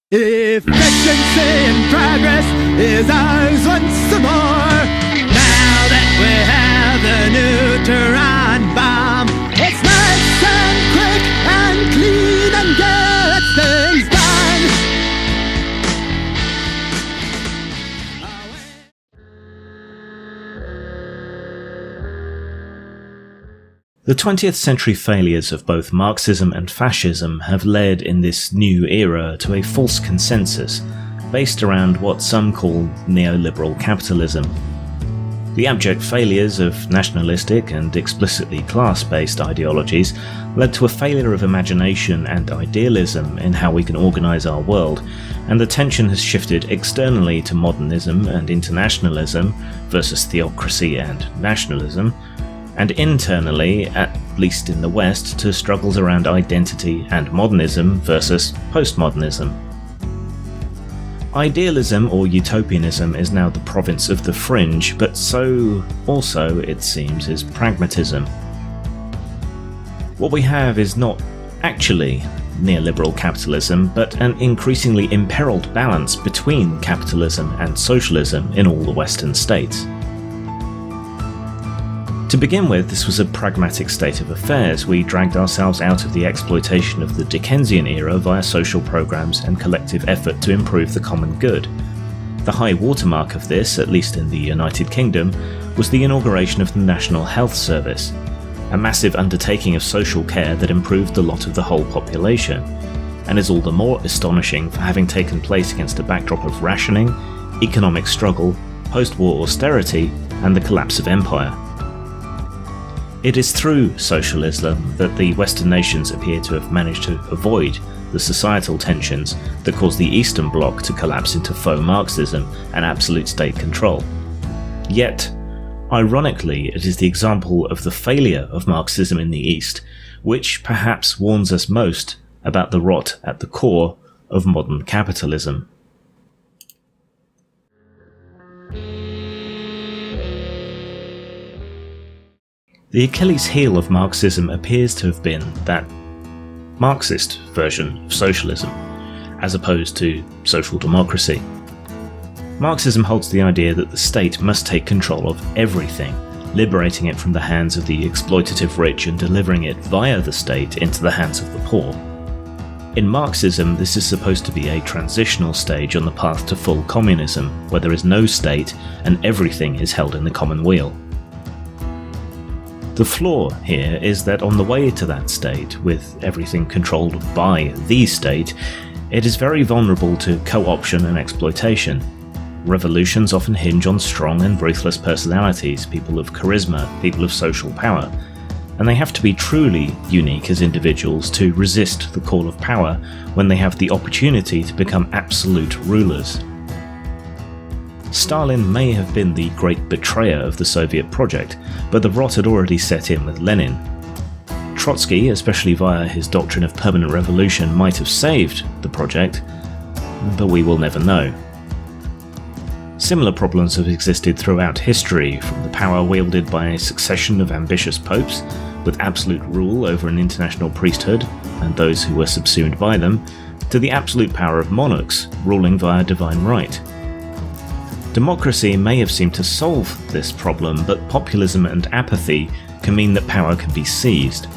Efficiency and progress is ours once more. Now that we have the neutron bomb, it's nice and quick and clean and gets things done. The 20th century failures of both Marxism and fascism have led in this new era to a false consensus based around what some call neoliberal capitalism. The abject failures of nationalistic and explicitly class-based ideologies led to a failure of imagination and idealism in how we can organise our world, and the tension has shifted externally to modernism and internationalism versus theocracy and nationalism, and internally, at least in the West, to struggles around identity and modernism versus postmodernism. Idealism or utopianism is now the province of the fringe, but so also, it seems, is pragmatism. What we have is not actually neoliberal capitalism, but an increasingly imperiled balance between capitalism and socialism in all the Western states. To begin with, this was a pragmatic state of affairs. We dragged ourselves out of the exploitation of the Dickensian era via social programs and collective effort to improve the common good. The high watermark of this, at least in the United Kingdom, was the inauguration of the National Health Service, a massive undertaking of social care that improved the lot of the whole population, and is all the more astonishing for having taken place against a backdrop of rationing, economic struggle, post-war austerity, and the collapse of empire. It is through socialism that the Western nations appear to have managed to avoid the societal tensions that caused the Eastern Bloc to collapse into faux Marxism and absolute state control. Yet, ironically, it is the example of the failure of Marxism in the East which perhaps warns us most about the rot at the core of modern capitalism. The Achilles heel of Marxism appears to have been that Marxist version of socialism, as opposed to social democracy. Marxism holds the idea that the state must take control of everything, liberating it from the hands of the exploitative rich and delivering it via the state into the hands of the poor. In Marxism, this is supposed to be a transitional stage on the path to full communism, where there is no state and everything is held in the common weal. The flaw here is that on the way to that state, with everything controlled by the state, it is very vulnerable to co-option and exploitation. Revolutions often hinge on strong and ruthless personalities, people of charisma, people of social power, and they have to be truly unique as individuals to resist the call of power when they have the opportunity to become absolute rulers. Stalin may have been the great betrayer of the Soviet project, but the rot had already set in with Lenin. Trotsky, especially via his doctrine of permanent revolution, might have saved the project, but we will never know. Similar problems have existed throughout history, from the power wielded by a succession of ambitious popes, with absolute rule over an international priesthood and those who were subsumed by them, to the absolute power of monarchs, ruling via divine right. Democracy may have seemed to solve this problem, but populism and apathy can mean that power can be seized.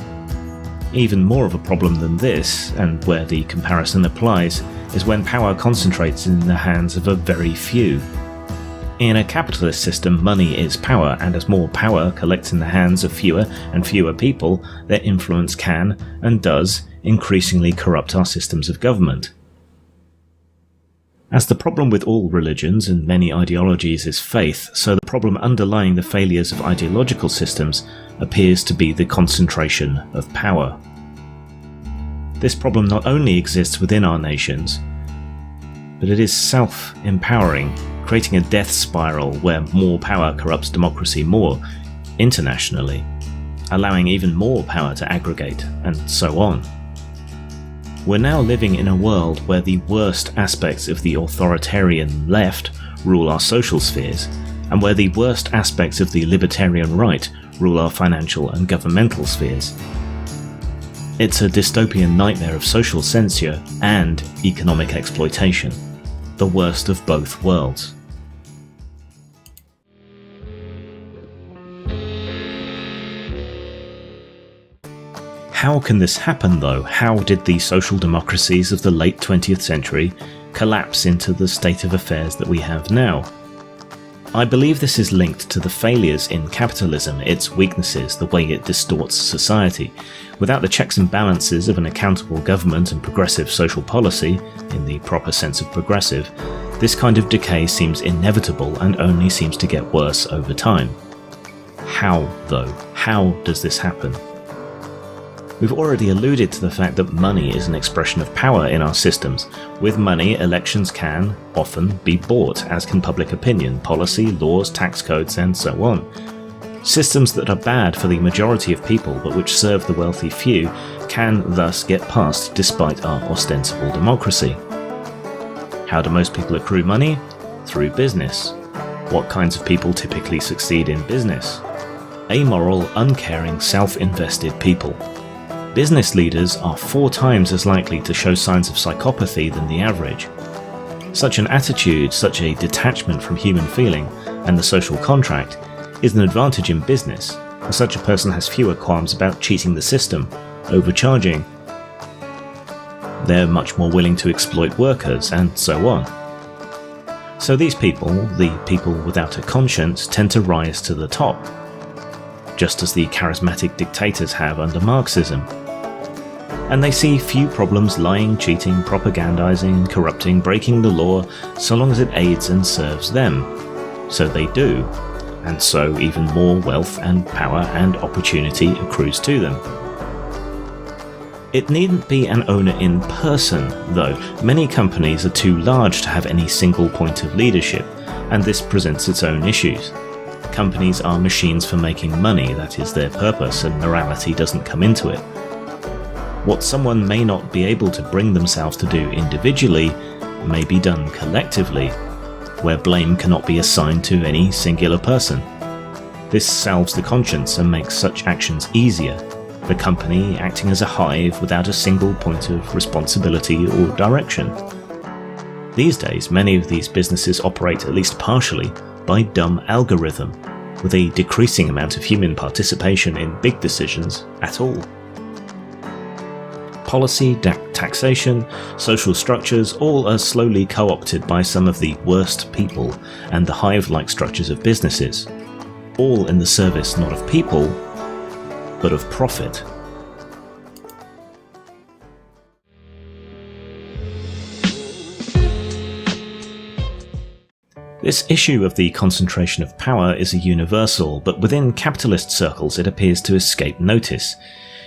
Even more of a problem than this, and where the comparison applies, is when power concentrates in the hands of a very few. In a capitalist system, money is power, and as more power collects in the hands of fewer and fewer people, their influence can, and does, increasingly corrupt our systems of government. As the problem with all religions and many ideologies is faith, so the problem underlying the failures of ideological systems appears to be the concentration of power. This problem not only exists within our nations, but it is self-empowering, creating a death spiral where more power corrupts democracy more internationally, allowing even more power to aggregate, and so on. We're now living in a world where the worst aspects of the authoritarian left rule our social spheres, and where the worst aspects of the libertarian right rule our financial and governmental spheres. It's a dystopian nightmare of social censure and economic exploitation, the worst of both worlds. How can this happen though? How did the social democracies of the late 20th century collapse into the state of affairs that we have now? I believe this is linked to the failures in capitalism, its weaknesses, the way it distorts society. Without the checks and balances of an accountable government and progressive social policy, in the proper sense of progressive, this kind of decay seems inevitable and only seems to get worse over time. How, though? How does this happen? We've already alluded to the fact that money is an expression of power in our systems. With money, elections can, often, be bought, as can public opinion, policy, laws, tax codes, and so on. Systems that are bad for the majority of people but which serve the wealthy few can thus get passed despite our ostensible democracy. How do most people accrue money? Through business. What kinds of people typically succeed in business? Amoral, uncaring, self-invested people. Business leaders are 4 times as likely to show signs of psychopathy than the average. Such an attitude, such a detachment from human feeling and the social contract, is an advantage in business, as such a person has fewer qualms about cheating the system, overcharging. They're much more willing to exploit workers, and so on. So these people, the people without a conscience, tend to rise to the top, just as the charismatic dictators have under Marxism. And they see few problems lying, cheating, propagandizing, corrupting, breaking the law, so long as it aids and serves them. So they do, and so even more wealth and power and opportunity accrues to them. It needn't be an owner in person, though. Many companies are too large to have any single point of leadership, and this presents its own issues. Companies are machines for making money, that is their purpose, and morality doesn't come into it. What someone may not be able to bring themselves to do individually may be done collectively, where blame cannot be assigned to any singular person. This salves the conscience and makes such actions easier, the company acting as a hive without a single point of responsibility or direction. These days, many of these businesses operate at least partially by dumb algorithm, with a decreasing amount of human participation in big decisions at all. Policy, taxation, social structures, all are slowly co-opted by some of the worst people and the hive-like structures of businesses, all in the service not of people, but of profit. This issue of the concentration of power is a universal, but within capitalist circles it appears to escape notice.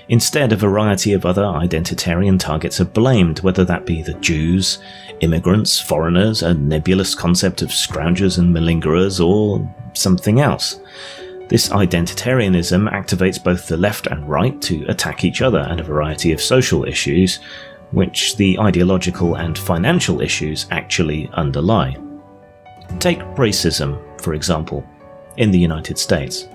Instead, a variety of other identitarian targets are blamed, whether that be the Jews, immigrants, foreigners, a nebulous concept of scroungers and malingerers, or something else. This identitarianism activates both the left and right to attack each other and a variety of social issues, which the ideological and financial issues actually underlie. Take racism, for example, in the United States.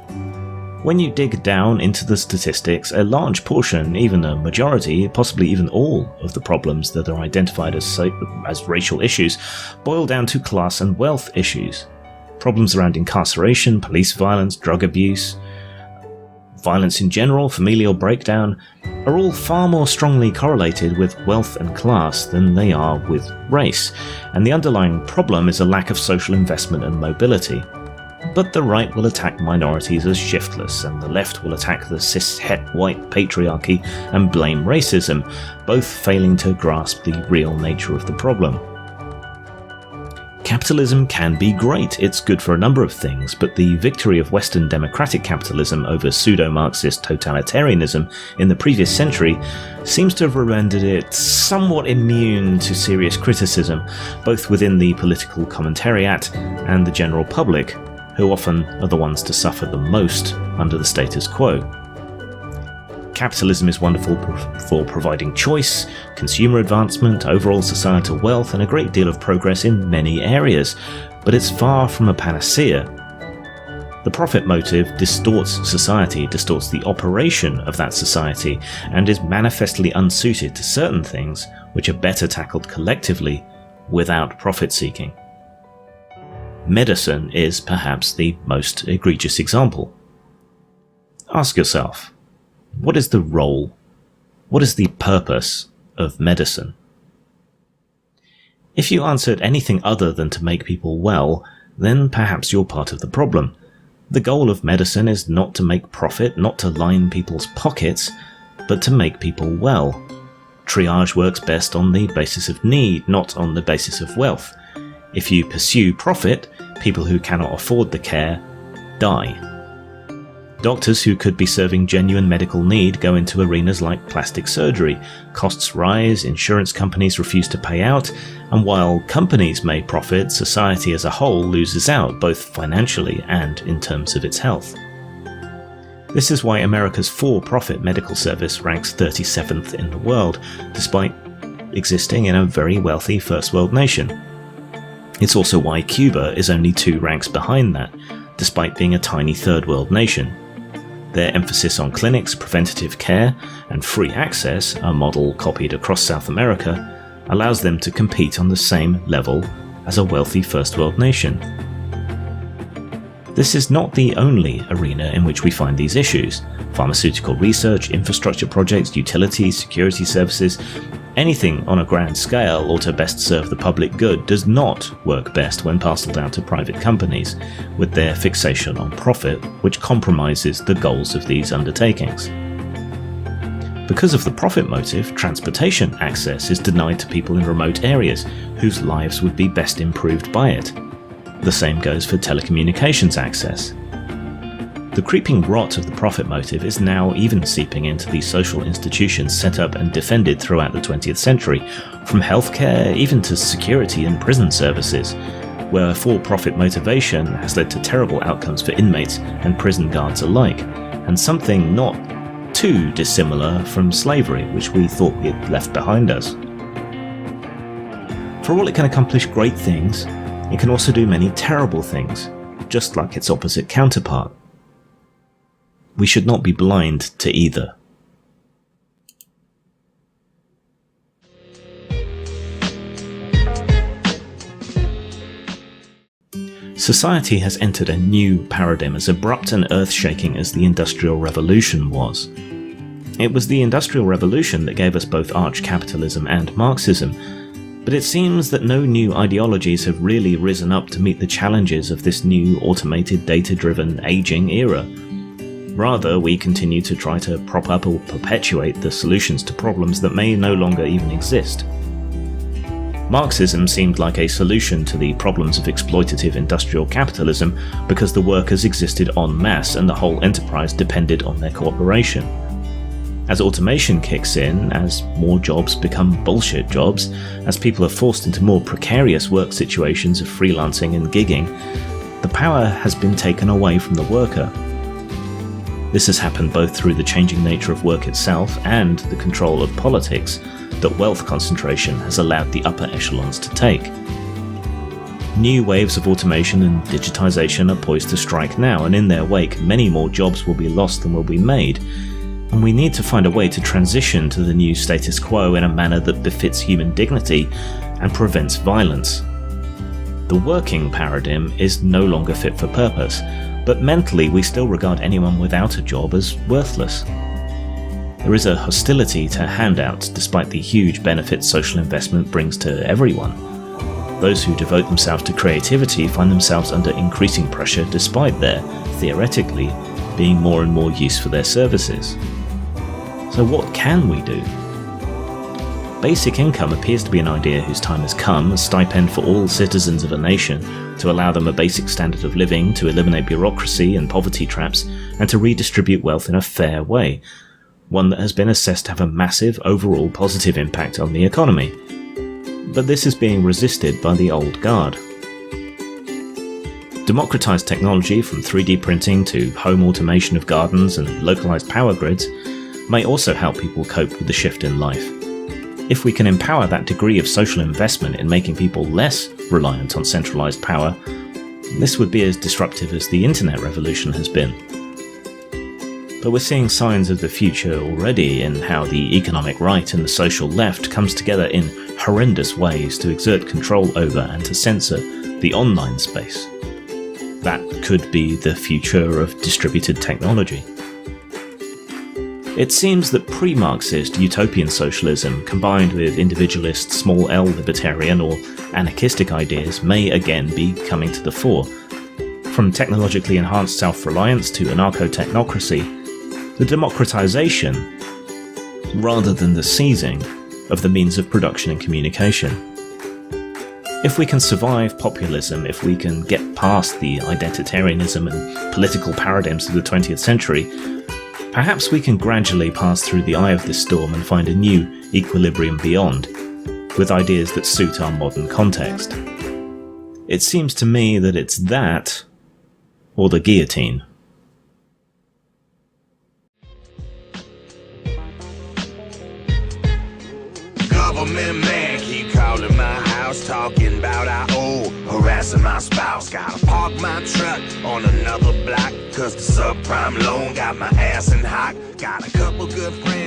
When you dig down into the statistics, a large portion, even a majority, possibly even all of the problems that are identified as racial issues boil down to class and wealth issues. Problems around incarceration, police violence, drug abuse, violence in general, familial breakdown, are all far more strongly correlated with wealth and class than they are with race, and the underlying problem is a lack of social investment and mobility. But the right will attack minorities as shiftless, and the left will attack the cis-het white patriarchy and blame racism, both failing to grasp the real nature of the problem. Capitalism can be great, it's good for a number of things, but the victory of Western democratic capitalism over pseudo-Marxist totalitarianism in the previous century seems to have rendered it somewhat immune to serious criticism, both within the political commentariat and the general public, who often are the ones to suffer the most under the status quo. Capitalism is wonderful for providing choice, consumer advancement, overall societal wealth, and a great deal of progress in many areas, but it's far from a panacea. The profit motive distorts society, distorts the operation of that society, and is manifestly unsuited to certain things which are better tackled collectively without profit seeking. Medicine is perhaps the most egregious example. Ask yourself, what is the role, what is the purpose of medicine? If you answered anything other than to make people well, then perhaps you're part of the problem. The goal of medicine is not to make profit, not to line people's pockets, but to make people well. Triage works best on the basis of need, not on the basis of wealth. If you pursue profit, people who cannot afford the care die. Doctors who could be serving genuine medical need go into arenas like plastic surgery. Costs rise, insurance companies refuse to pay out, and while companies may profit, society as a whole loses out, both financially and in terms of its health. This is why America's for-profit medical service ranks 37th in the world, despite existing in a very wealthy first world nation. It's also why Cuba is only 2 ranks behind that, despite being a tiny third world nation. Their emphasis on clinics, preventative care, and free access, a model copied across South America, allows them to compete on the same level as a wealthy first world nation. This is not the only arena in which we find these issues. Pharmaceutical research, infrastructure projects, utilities, security services, anything on a grand scale or to best serve the public good does not work best when parceled out to private companies, with their fixation on profit, which compromises the goals of these undertakings. Because of the profit motive, transportation access is denied to people in remote areas whose lives would be best improved by it. The same goes for telecommunications access. The creeping rot of the profit motive is now even seeping into the social institutions set up and defended throughout the 20th century, from healthcare even to security and prison services, where for-profit motivation has led to terrible outcomes for inmates and prison guards alike, and something not too dissimilar from slavery, which we thought we had left behind us. For all it can accomplish great things, it can also do many terrible things, just like its opposite counterpart. We should not be blind to either. Society has entered a new paradigm as abrupt and earth-shaking as the Industrial Revolution was. It was the Industrial Revolution that gave us both arch-capitalism and Marxism, but it seems that no new ideologies have really risen up to meet the challenges of this new automated, data-driven, aging era. Rather, we continue to try to prop up or perpetuate the solutions to problems that may no longer even exist. Marxism seemed like a solution to the problems of exploitative industrial capitalism because the workers existed en masse and the whole enterprise depended on their cooperation. As automation kicks in, as more jobs become bullshit jobs, as people are forced into more precarious work situations of freelancing and gigging, the power has been taken away from the worker. This has happened both through the changing nature of work itself and the control of politics that wealth concentration has allowed the upper echelons to take. New waves of automation and digitization are poised to strike now, and in their wake many more jobs will be lost than will be made, and we need to find a way to transition to the new status quo in a manner that befits human dignity and prevents violence. The working paradigm is no longer fit for purpose, but mentally we still regard anyone without a job as worthless. There is a hostility to handouts despite the huge benefits social investment brings to everyone. Those who devote themselves to creativity find themselves under increasing pressure despite their, theoretically, being more and more use for their services. So what can we do? Basic income appears to be an idea whose time has come, a stipend for all citizens of a nation, to allow them a basic standard of living, to eliminate bureaucracy and poverty traps, and to redistribute wealth in a fair way, one that has been assessed to have a massive overall positive impact on the economy. But this is being resisted by the old guard. Democratized technology, from 3D printing to home automation of gardens and localized power grids, may also help people cope with the shift in life. If we can empower that degree of social investment in making people less reliant on centralized power, This would be as disruptive as the internet revolution has been. But we're seeing signs of the future already in how the economic right and the social left comes together in horrendous ways to exert control over and to censor the online space. That could be the future of distributed technology. It seems that pre-Marxist utopian socialism combined with individualist small L libertarian or anarchistic ideas may again be coming to the fore. From technologically enhanced self-reliance to anarcho-technocracy, the democratization, rather than the seizing, of the means of production and communication. If we can survive populism, if we can get past the identitarianism and political paradigms of the 20th century, perhaps we can gradually pass through the eye of this storm and find a new equilibrium beyond, with ideas that suit our modern context. It seems to me that it's that, or the guillotine. Government man keep calling my house, talking about I owe, harassing my spouse. Gotta park my truck on another block, cause the subprime loan got my ass in hock. Got a couple good friends